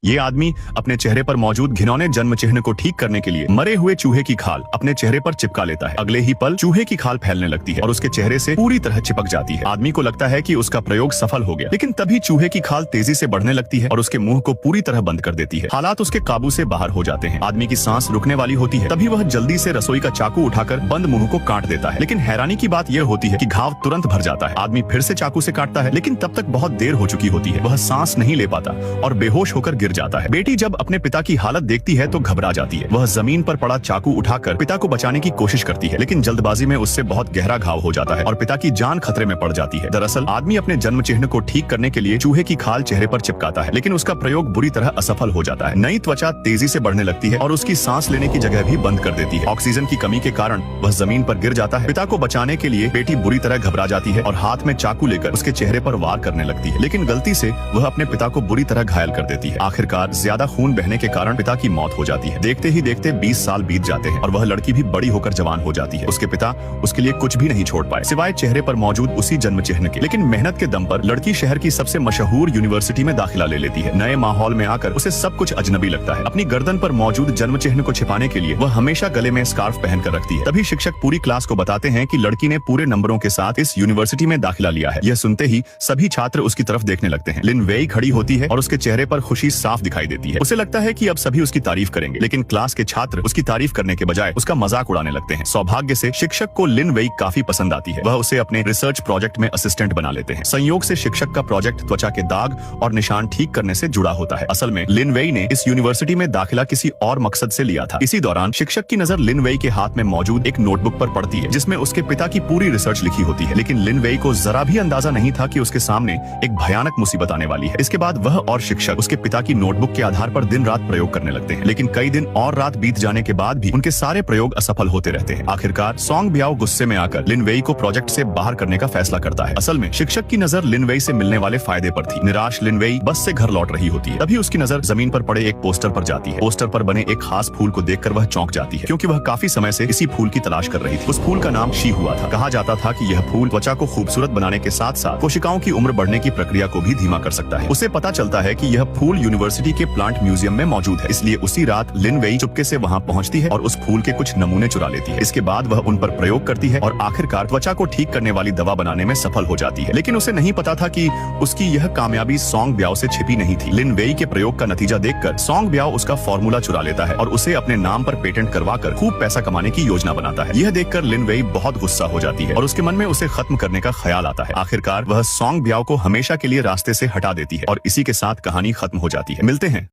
ये आदमी अपने चेहरे पर मौजूद घिनौने जन्म चिन्ह को ठीक करने के लिए मरे हुए चूहे की खाल अपने चेहरे पर चिपका लेता है। अगले ही पल चूहे की खाल फैलने लगती है और उसके चेहरे से पूरी तरह चिपक जाती है। आदमी को लगता है कि उसका प्रयोग सफल हो गया, लेकिन तभी चूहे की खाल तेजी से बढ़ने लगती है और उसके मुंह को पूरी तरह बंद कर देती है। हालात उसके काबू से बाहर हो जाते हैं। आदमी की सांस रुकने वाली होती है। तभी वह जल्दी से रसोई का चाकू उठाकर बंद मुंह को काट देता है, लेकिन हैरानी की बात यह होती है कि घाव तुरंत भर जाता है। आदमी फिर से चाकू से काटता है, लेकिन तब तक बहुत देर हो चुकी होती है। वह सांस नहीं ले पाता और बेहोश होकर गिर जाता है। बेटी जब अपने पिता की हालत देखती है तो घबरा जाती है। वह जमीन पर पड़ा चाकू उठाकर पिता को बचाने की कोशिश करती है, लेकिन जल्दबाजी में उससे बहुत गहरा घाव हो जाता है और पिता की जान खतरे में पड़ जाती है। दरअसल आदमी अपने जन्म चिन्ह को ठीक करने के लिए चूहे की खाल चेहरे पर चिपकाता है, लेकिन उसका प्रयोग बुरी तरह असफल हो जाता है। नई त्वचा तेजी से बढ़ने लगती है और उसकी सांस लेने की जगह भी बंद कर देती है। ऑक्सीजन की कमी के कारण वह जमीन पर गिर जाता है। पिता को बचाने के लिए बेटी बुरी तरह घबरा जाती है और हाथ में चाकू लेकर उसके चेहरे पर वार करने लगती है, लेकिन गलती से वह अपने पिता को बुरी तरह घायल कर देती है। आखिरकार ज्यादा खून बहने के कारण पिता की मौत हो जाती है। देखते ही देखते 20 साल बीत जाते हैं और वह लड़की भी बड़ी होकर जवान हो जाती है। उसके पिता उसके लिए कुछ भी नहीं छोड़ पाए सिवाय चेहरे पर मौजूद उसी जन्म चिन्ह के। लेकिन मेहनत के दम पर लड़की शहर की सबसे मशहूर यूनिवर्सिटी में दाखिला ले लेती है। नए माहौल में आकर उसे सब कुछ अजनबी लगता है। अपनी गर्दन पर मौजूद जन्म चिन्ह को छिपाने के लिए वह हमेशा गले में स्कार्फ पहनकर रखती है। तभी शिक्षक पूरी क्लास को बताते हैं कि लड़की ने पूरे नंबरों के साथ इस यूनिवर्सिटी में दाखिला लिया है। यह सुनते ही सभी छात्र उसकी तरफ देखने लगते हैं। लिन वेई खड़ी होती है और उसके चेहरे पर खुशी साफ दिखाई देती है। उसे लगता है कि अब सभी उसकी तारीफ करेंगे, लेकिन क्लास के छात्र उसकी तारीफ करने के बजाय उसका मजाक उड़ाने लगते हैं। सौभाग्य से शिक्षक को लिन वेई काफी पसंद आती है। वह उसे अपने रिसर्च प्रोजेक्ट में असिस्टेंट बना लेते हैं। संयोग से शिक्षक का प्रोजेक्ट त्वचा के दाग और निशान ठीक करने से जुड़ा होता है। असल में लिन वेई ने इस यूनिवर्सिटी में दाखिला किसी और मकसद से लिया था। इसी दौरान शिक्षक की नजर लिन वेई के हाथ में मौजूद एक नोटबुक पर पड़ती है, जिसमें उसके पिता की पूरी रिसर्च लिखी होती है। लेकिन लिन वेई को जरा भी अंदाजा नहीं था कि उसके सामने एक भयानक मुसीबत आने वाली है। इसके बाद वह और शिक्षक उसके पिता की नोटबुक के आधार पर दिन रात प्रयोग करने लगते हैं, लेकिन कई दिन और रात बीत जाने के बाद भी उनके सारे प्रयोग असफल होते रहते हैं। आखिरकार सोंग ब्याओ गुस्से में आकर लिन वेई को प्रोजेक्ट से बाहर करने का फैसला करता है। असल में शिक्षक की नजर लिन वेई से मिलने वाले फायदे पर थी। निराश लिन वेई बस से घर लौट रही होती है। तभी उसकी नजर जमीन पर पड़े एक पोस्टर पर जाती है। पोस्टर पर बने एक खास फूल को देखकर वह चौंक जाती है, क्योंकि वह काफी समय से इसी फूल की तलाश कर रही थी। उस फूल का नाम शी हुआ था। कहा जाता था कि यह फूल त्वचा को खूबसूरत बनाने के साथ साथ कोशिकाओं की उम्र बढ़ने की प्रक्रिया को भी धीमा कर सकता है। उसे पता चलता है कि यह फूल यूनिवर्सिटी के प्लांट म्यूजियम में मौजूद है, इसलिए उसी रात लिन वेई चुपके से वहां पहुंचती है और उस फूल के कुछ नमूने चुरा लेती है। इसके बाद वह उन पर प्रयोग करती है और आखिरकार त्वचा को ठीक करने वाली दवा बनाने में सफल हो जाती है। लेकिन उसे नहीं पता था कि उसकी यह कामयाबी सोंग ब्याओ से छिपी नहीं थी। लिन वेई के प्रयोग का नतीजा देखकर सोंग ब्याओ उसका फॉर्मूला चुरा लेता है और उसे अपने नाम पर पेटेंट करवाकर खूब पैसा कमाने की योजना बनाता है। यह देखकर लिन वेई बहुत गुस्सा हो जाती है और उसके मन में उसे खत्म करने का ख्याल आता है। आखिरकार वह सोंग ब्याओ को हमेशा के लिए रास्ते से हटा देती है और इसी के साथ कहानी खत्म हो जाती है। मिलते हैं